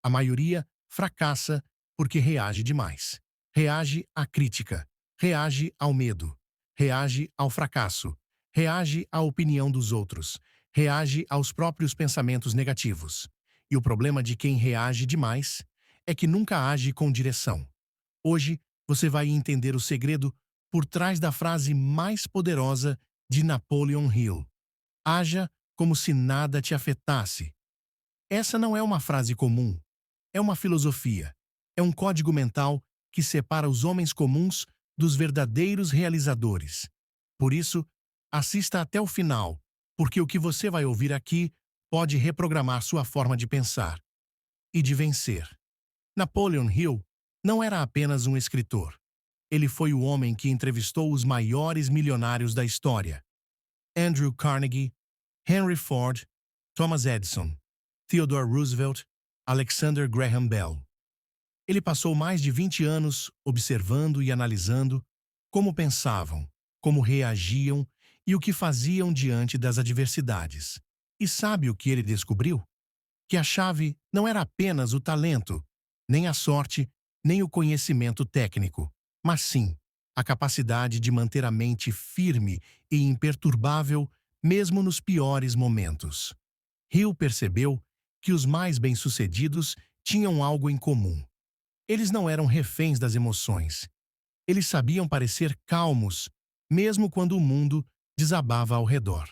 A maioria fracassa porque reage demais. Reage à crítica, reage ao medo, reage ao fracasso, reage à opinião dos outros, reage aos próprios pensamentos negativos. E o problema de quem reage demais é que nunca age com direção. Hoje você vai entender o segredo por trás da frase mais poderosa de Napoleon Hill: haja como se nada te afetasse. Essa não é uma frase comum, é uma filosofia, é um código mental que separa os homens comuns dos verdadeiros realizadores. Por isso, assista até o final, porque o que você vai ouvir aqui pode reprogramar sua forma de pensar e de vencer. Napoleon Hill não era apenas um escritor. Ele foi o homem que entrevistou os maiores milionários da história: Andrew Carnegie, Henry Ford, Thomas Edison, Theodore Roosevelt, Alexander Graham Bell. Ele passou mais de 20 anos observando e analisando como pensavam, como reagiam e o que faziam diante das adversidades. E sabe o que ele descobriu? Que a chave não era apenas o talento, nem a sorte, nem o conhecimento técnico, mas sim a capacidade de manter a mente firme e imperturbável mesmo nos piores momentos. Hill percebeu que os mais bem-sucedidos tinham algo em comum. Eles não eram reféns das emoções. Eles sabiam parecer calmos, mesmo quando o mundo desabava ao redor.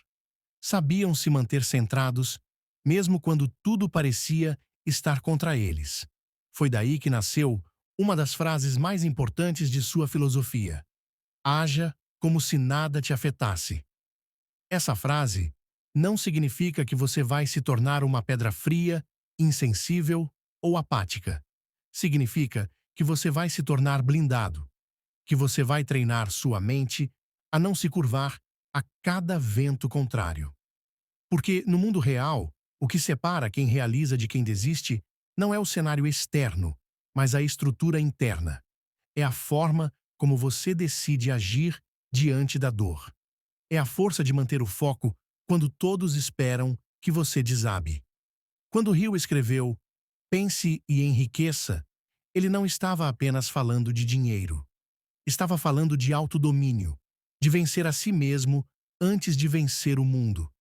Sabiam se manter centrados, mesmo quando tudo parecia estar contra eles. Foi daí que nasceu uma das frases mais importantes de sua filosofia: haja como se nada te afetasse. Essa frase não significa que você vai se tornar uma pedra fria, insensível ou apática. Significa que você vai se tornar blindado, que você vai treinar sua mente a não se curvar a cada vento contrário. Porque no mundo real, o que separa quem realiza de quem desiste não é o cenário externo, mas a estrutura interna. É a forma como você decide agir diante da dor. É a força de manter o foco quando todos esperam que você desabe. Quando Hill escreveu Pense e Enriqueça, ele não estava apenas falando de dinheiro. Estava falando de autodomínio, de vencer a si mesmo antes de vencer o mundo,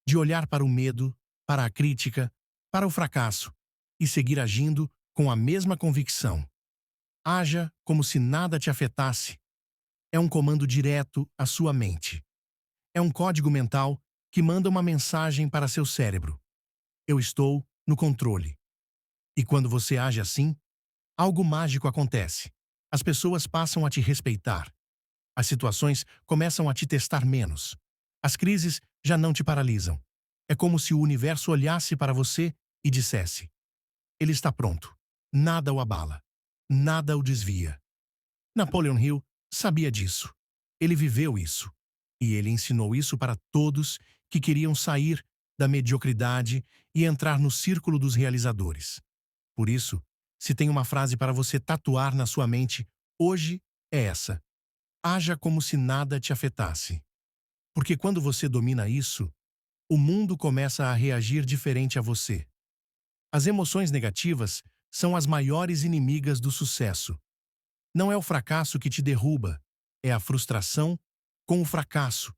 de olhar para o medo, para a crítica, para o fracasso e seguir agindo com a mesma convicção. Haja como se nada te afetasse. É um comando direto à sua mente. É um código mental que manda uma mensagem para seu cérebro: eu estou no controle. E quando você age assim, algo mágico acontece. As pessoas passam a te respeitar. As situações começam a te testar menos. As crises já não te paralisam. É como se o universo olhasse para você e dissesse: ele está pronto. Nada o abala. Nada o desvia. Napoleon Hill sabia disso. Ele viveu isso. E ele ensinou isso para todos que queriam sair da mediocridade e entrar no círculo dos realizadores. Por isso, se tem uma frase para você tatuar na sua mente hoje, é essa: haja como se nada te afetasse. Porque quando você domina isso, o mundo começa a reagir diferente a você. As emoções negativas são as maiores inimigas do sucesso. Não é o fracasso que te derruba, é a frustração com o fracasso.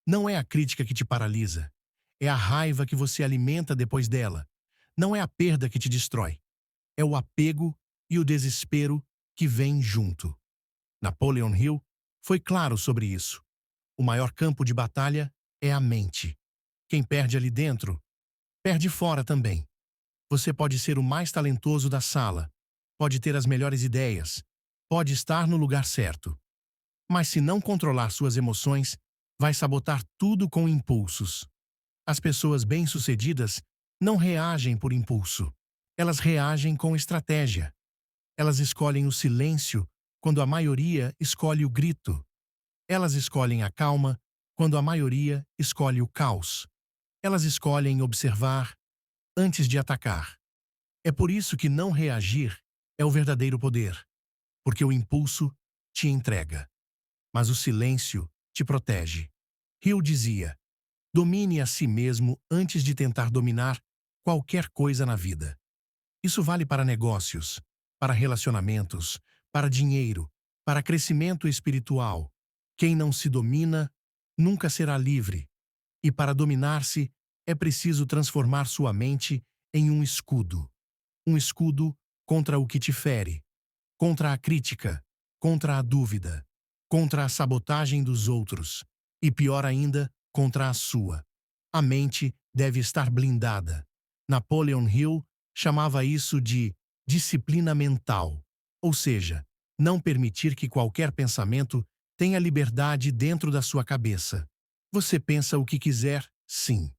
Não é a crítica que te paralisa, é a raiva que você alimenta depois dela. Não é a perda que te destrói, é o apego e o desespero que vêm junto. Napoleon Hill foi claro sobre isso. O maior campo de batalha é a mente. Quem perde ali dentro, perde fora também. Você pode ser o mais talentoso da sala, pode ter as melhores ideias, pode estar no lugar certo. Mas se não controlar suas emoções, vai sabotar tudo com impulsos. As pessoas bem-sucedidas não reagem por impulso. Elas reagem com estratégia. Elas escolhem o silêncio quando a maioria escolhe o grito. Elas escolhem a calma quando a maioria escolhe o caos. Elas escolhem observar antes de atacar. É por isso que não reagir é o verdadeiro poder, porque o impulso te entrega, mas o silêncio te protege. Hill dizia: domine a si mesmo antes de tentar dominar qualquer coisa na vida. Isso vale para negócios, para relacionamentos, para dinheiro, para crescimento espiritual. Quem não se domina nunca será livre. E para dominar-se, é preciso transformar sua mente em um escudo. Um escudo contra o que te fere, contra a crítica, contra a dúvida, contra a sabotagem dos outros e, pior ainda, contra a sua. A mente deve estar blindada. Napoleon Hill chamava isso de disciplina mental, ou seja, não permitir que qualquer pensamento tenha liberdade dentro da sua cabeça. Você pensa o que quiser, sim,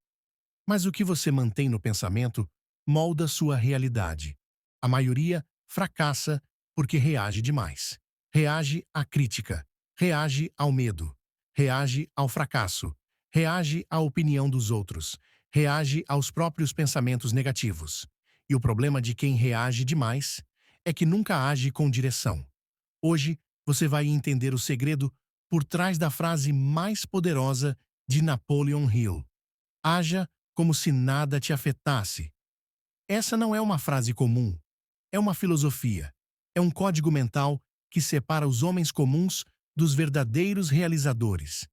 mas o que você mantém no pensamento molda sua realidade. A maioria fracassa porque reage demais. Reage à crítica, reage ao medo, reage ao fracasso, reage à opinião dos outros, reage aos próprios pensamentos negativos. E o problema de quem reage demais é que nunca age com direção. Hoje você vai entender o segredo por trás da frase mais poderosa de Napoleon Hill: haja como se nada te afetasse. Essa não é uma frase comum, é uma filosofia, é um código mental que separa os homens comuns dos verdadeiros realizadores.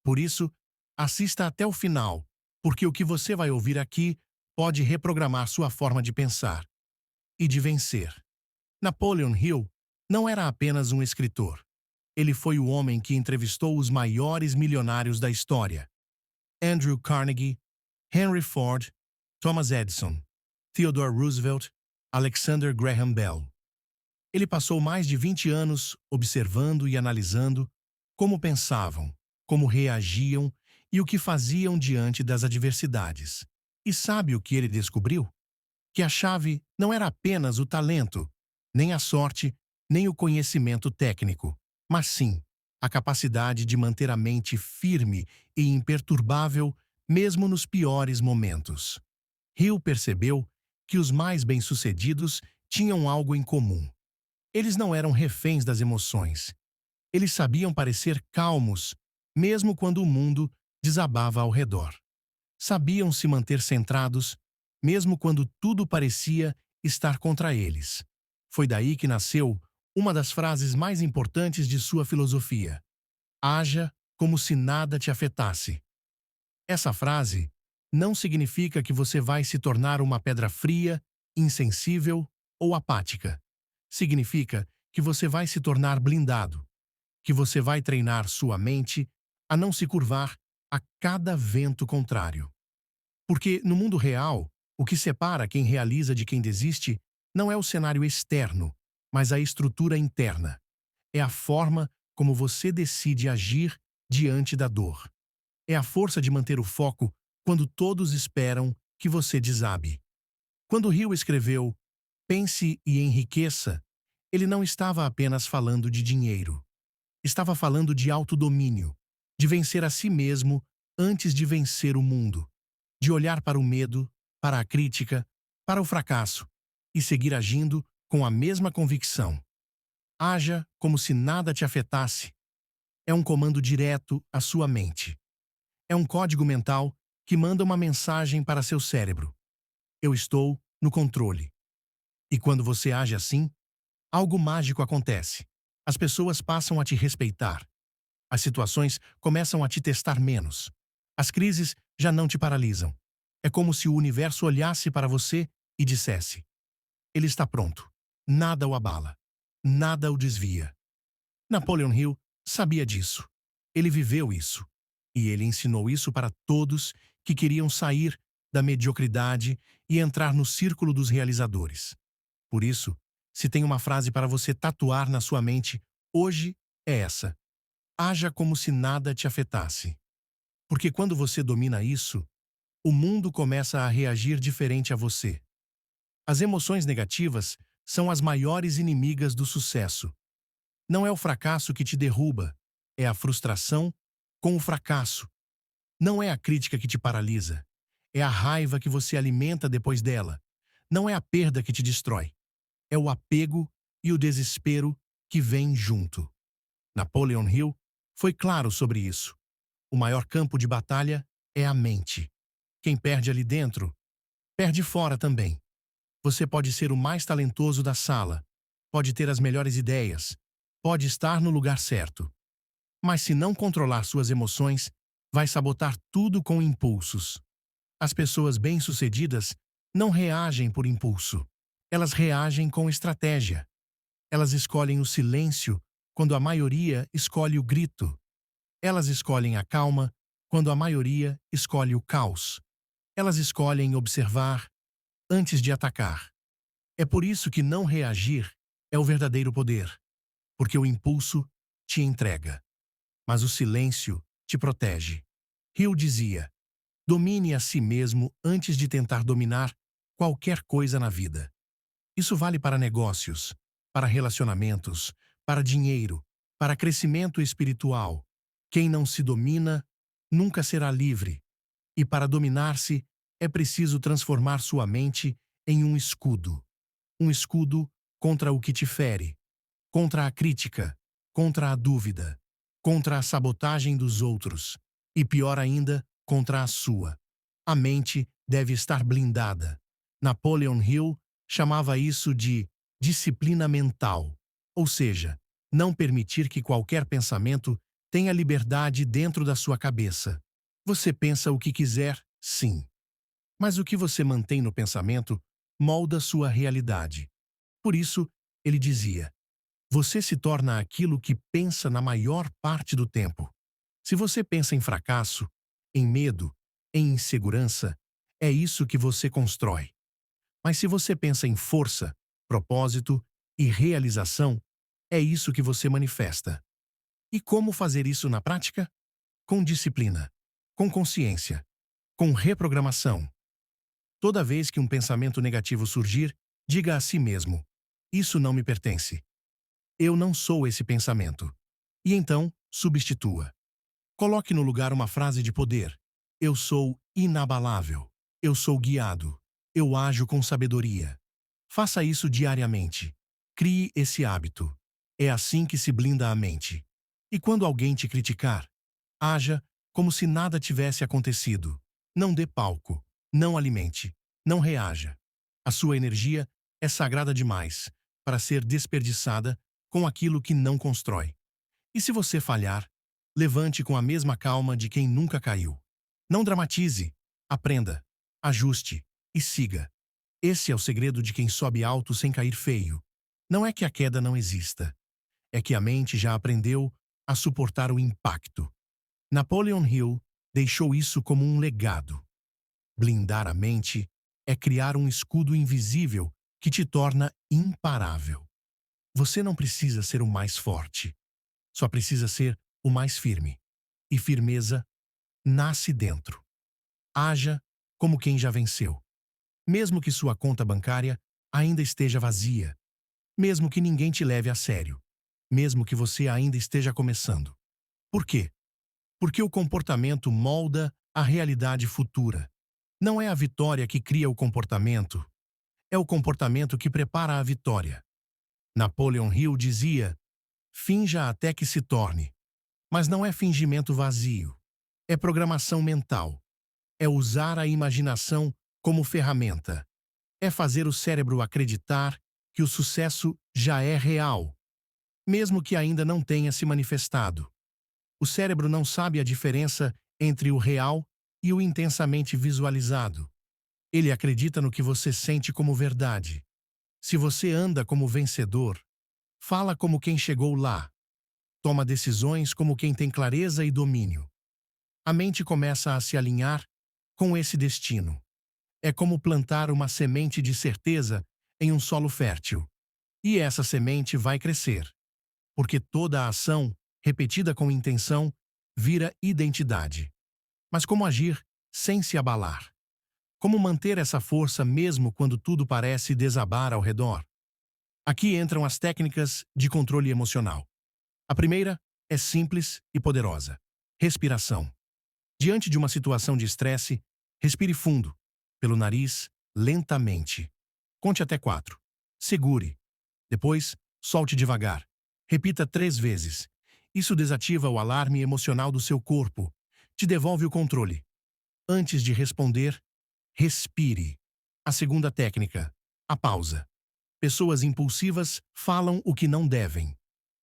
Por isso, assista até o final, porque o que você vai ouvir aqui pode reprogramar sua forma de pensar e de vencer. Napoleon Hill não era apenas um escritor. Ele foi o homem que entrevistou os maiores milionários da história: Andrew Carnegie, Henry Ford, Thomas Edison, Theodore Roosevelt, Alexander Graham Bell. Ele passou mais de 20 anos observando e analisando como pensavam, como reagiam e o que faziam diante das adversidades. E sabe o que ele descobriu? Que a chave não era apenas o talento, nem a sorte, nem o conhecimento técnico, mas sim a capacidade de manter a mente firme e imperturbável mesmo nos piores momentos. Hill percebeu que os mais bem-sucedidos tinham algo em comum. Eles não eram reféns das emoções. Eles sabiam parecer calmos, mesmo quando o mundo desabava ao redor. Sabiam se manter centrados, mesmo quando tudo parecia estar contra eles. Foi daí que nasceu uma das frases mais importantes de sua filosofia: haja como se nada te afetasse. Essa frase não significa que você vai se tornar uma pedra fria, insensível ou apática. Significa que você vai se tornar blindado, que você vai treinar sua mente a não se curvar a cada vento contrário. Porque no mundo real, o que separa quem realiza de quem desiste não é o cenário externo, mas a estrutura interna. É a forma como você decide agir diante da dor. É a força de manter o foco quando todos esperam que você desabe. Quando Hill escreveu Pense e Enriqueça, ele não estava apenas falando de dinheiro. Estava falando de autodomínio, de vencer a si mesmo antes de vencer o mundo, de olhar para o medo, para a crítica, para o fracasso e seguir agindo com a mesma convicção. Haja como se nada te afetasse. É um comando direto à sua mente. É um código mental que manda uma mensagem para seu cérebro: eu estou no controle. E quando você age assim, algo mágico acontece. As pessoas passam a te respeitar. As situações começam a te testar menos. As crises já não te paralisam. É como se o universo olhasse para você e dissesse: ele está pronto. Nada o abala. Nada o desvia. Napoleon Hill sabia disso. Ele viveu isso. E ele ensinou isso para todos que queriam sair da mediocridade e entrar no círculo dos realizadores. Por isso, se tem uma frase para você tatuar na sua mente hoje, é essa: haja como se nada te afetasse. Porque quando você domina isso, o mundo começa a reagir diferente a você. As emoções negativas são as maiores inimigas do sucesso. Não é o fracasso que te derruba, é a frustração com o fracasso. Não é a crítica que te paralisa, é a raiva que você alimenta depois dela. Não é a perda que te destrói, é o apego e o desespero que vêm junto. Napoleon Hill foi claro sobre isso. O maior campo de batalha é a mente. Quem perde ali dentro, perde fora também. Você pode ser o mais talentoso da sala, pode ter as melhores ideias, pode estar no lugar certo. Mas se não controlar suas emoções, vai sabotar tudo com impulsos. As pessoas bem-sucedidas não reagem por impulso. Elas reagem com estratégia. Elas escolhem o silêncio quando a maioria escolhe o grito. Elas escolhem a calma quando a maioria escolhe o caos. Elas escolhem observar antes de atacar. É por isso que não reagir é o verdadeiro poder, porque o impulso te entrega, mas o silêncio te protege. Hill dizia: domine a si mesmo antes de tentar dominar qualquer coisa na vida. Isso vale para negócios, para relacionamentos, para dinheiro, para crescimento espiritual. Quem não se domina nunca será livre. E para dominar-se, é preciso transformar sua mente em um escudo. Um escudo contra o que te fere, contra a crítica, contra a dúvida, contra a sabotagem dos outros e, pior ainda, contra a sua. A mente deve estar blindada. Napoleon Hill chamava isso de disciplina mental, ou seja, não permitir que qualquer pensamento tenha liberdade dentro da sua cabeça. Você pensa o que quiser, sim, mas o que você mantém no pensamento molda sua realidade. Por isso, ele dizia: você se torna aquilo que pensa na maior parte do tempo. Se você pensa em fracasso, em medo, em insegurança, é isso que você constrói. Mas se você pensa em força, propósito e realização, é isso que você manifesta. E como fazer isso na prática? Com disciplina, com consciência, com reprogramação. Toda vez que um pensamento negativo surgir, diga a si mesmo: isso não me pertence. Eu não sou esse pensamento. E então, substitua. Coloque no lugar uma frase de poder. Eu sou inabalável. Eu sou guiado. Eu ajo com sabedoria. Faça isso diariamente. Crie esse hábito. É assim que se blinda a mente. E quando alguém te criticar, haja como se nada tivesse acontecido. Não dê palco. Não alimente. Não reaja. A sua energia é sagrada demais para ser desperdiçada com aquilo que não constrói. E se você falhar, levante com a mesma calma de quem nunca caiu. Não dramatize, aprenda, ajuste e siga. Esse é o segredo de quem sobe alto sem cair feio. Não é que a queda não exista, é que a mente já aprendeu a suportar o impacto. Napoleon Hill deixou isso como um legado. Blindar a mente é criar um escudo invisível que te torna imparável. Você não precisa ser o mais forte, só precisa ser o mais firme. E firmeza nasce dentro. Haja como quem já venceu. Mesmo que sua conta bancária ainda esteja vazia. Mesmo que ninguém te leve a sério. Mesmo que você ainda esteja começando. Por quê? Porque o comportamento molda a realidade futura. Não é a vitória que cria o comportamento, é o comportamento que prepara a vitória. Napoleon Hill dizia: finja até que se torne. Mas não é fingimento vazio. É programação mental. É usar a imaginação como ferramenta. É fazer o cérebro acreditar que o sucesso já é real, mesmo que ainda não tenha se manifestado. O cérebro não sabe a diferença entre o real e o intensamente visualizado. Ele acredita no que você sente como verdade. Se você anda como vencedor, fala como quem chegou lá, toma decisões como quem tem clareza e domínio. A mente começa a se alinhar com esse destino. É como plantar uma semente de certeza em um solo fértil. E essa semente vai crescer, porque toda a ação, repetida com intenção, vira identidade. Mas como agir sem se abalar? Como manter essa força mesmo quando tudo parece desabar ao redor? Aqui entram as técnicas de controle emocional. A primeira é simples e poderosa: respiração. Diante de uma situação de estresse, respire fundo, pelo nariz, lentamente. Conte até 4. Segure. Depois, solte devagar. Repita 3 vezes. Isso desativa o alarme emocional do seu corpo. Te devolve o controle. Antes de responder, respire. A segunda técnica: A pausa. Pessoas impulsivas falam o que não devem.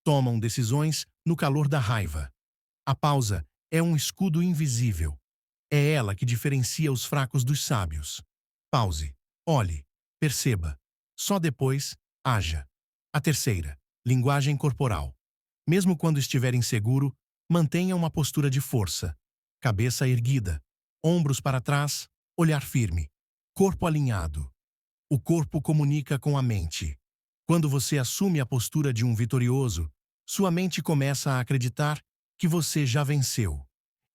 Tomam decisões no calor da raiva. A pausa é um escudo invisível. É ela que diferencia os fracos dos sábios. Pause. Olhe. Perceba. Só depois, haja. A terceira. Linguagem corporal. Mesmo quando estiver inseguro, mantenha uma postura de força. Cabeça erguida. Ombros para trás. Olhar firme. Corpo alinhado. O corpo comunica com a mente. Quando você assume a postura de um vitorioso, sua mente começa a acreditar que você já venceu.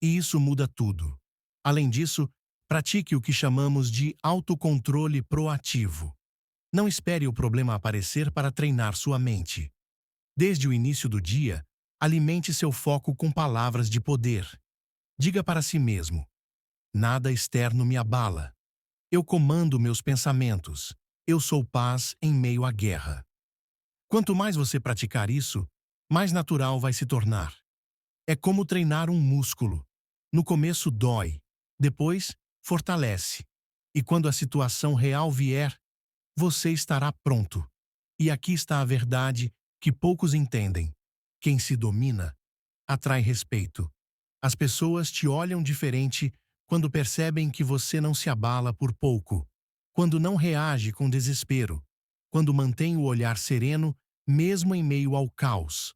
E isso muda tudo. Além disso, pratique o que chamamos de autocontrole proativo. Não espere o problema aparecer para treinar sua mente. Desde o início do dia, alimente seu foco com palavras de poder. Diga para si mesmo: nada externo me abala. Eu comando meus pensamentos. Eu sou paz em meio à guerra. Quanto mais você praticar isso, mais natural vai se tornar. É como treinar um músculo. No começo dói, depois fortalece. E quando a situação real vier, você estará pronto. E aqui está a verdade que poucos entendem. Quem se domina atrai respeito. As pessoas te olham diferente quando percebem que você não se abala por pouco, quando não reage com desespero, quando mantém o olhar sereno mesmo em meio ao caos.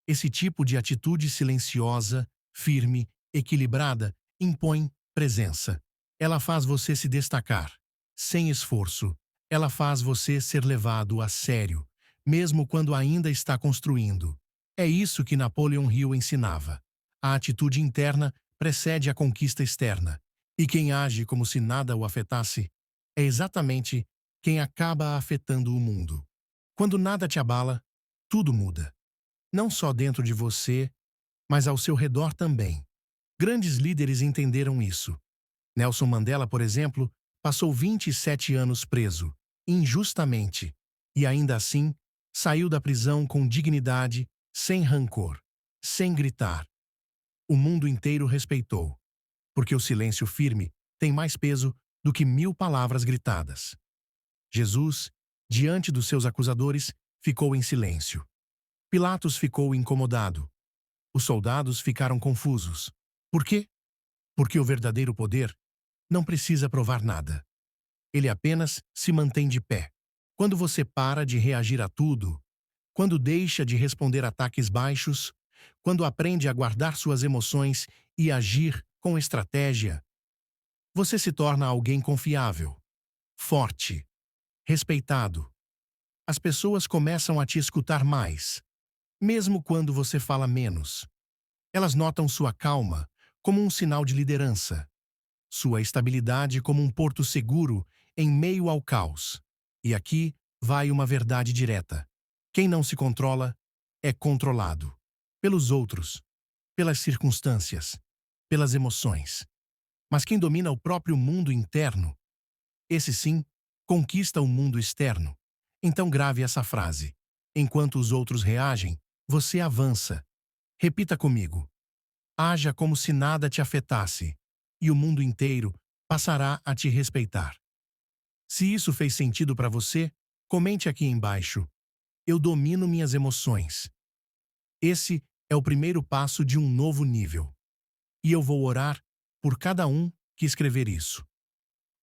Esse tipo de atitude silenciosa, firme, equilibrada, impõe presença. Ela faz você se destacar, sem esforço. Ela faz você ser levado a sério, mesmo quando ainda está construindo. É isso que Napoleon Hill ensinava. A atitude interna precede a conquista externa. E quem age como se nada o afetasse é exatamente quem acaba afetando o mundo. Quando nada te abala, tudo muda. Não só dentro de você, mas ao seu redor também. Grandes líderes entenderam isso. Nelson Mandela, por exemplo, passou 27 anos preso, injustamente, e ainda assim, saiu da prisão com dignidade, sem rancor, sem gritar. O mundo inteiro respeitou, porque o silêncio firme tem mais peso do que 1000 palavras gritadas. Jesus, diante dos seus acusadores, ficou em silêncio. Pilatos ficou incomodado. Os soldados ficaram confusos. Por quê? Porque o verdadeiro poder não precisa provar nada. Ele apenas se mantém de pé. Quando você para de reagir a tudo, quando deixa de responder ataques baixos, quando aprende a guardar suas emoções e agir com estratégia, você se torna alguém confiável, forte, respeitado. As pessoas começam a te escutar mais, mesmo quando você fala menos. Elas notam sua calma como um sinal de liderança, sua estabilidade como um porto seguro em meio ao caos. E aqui vai uma verdade direta. Quem não se controla é controlado pelos outros, pelas circunstâncias, pelas emoções. Mas quem domina o próprio mundo interno, esse sim, conquista o mundo externo. Então grave essa frase. Enquanto os outros reagem, você avança. Repita comigo. Haja como se nada te afetasse, e o mundo inteiro passará a te respeitar. Se isso fez sentido para você, comente aqui embaixo. Eu domino minhas emoções. Esse é o primeiro passo de um novo nível. E eu vou orar por cada um que escrever isso.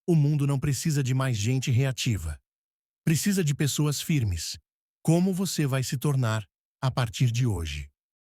O mundo não precisa de mais gente reativa. Precisa de pessoas firmes. Como você vai se tornar a partir de hoje?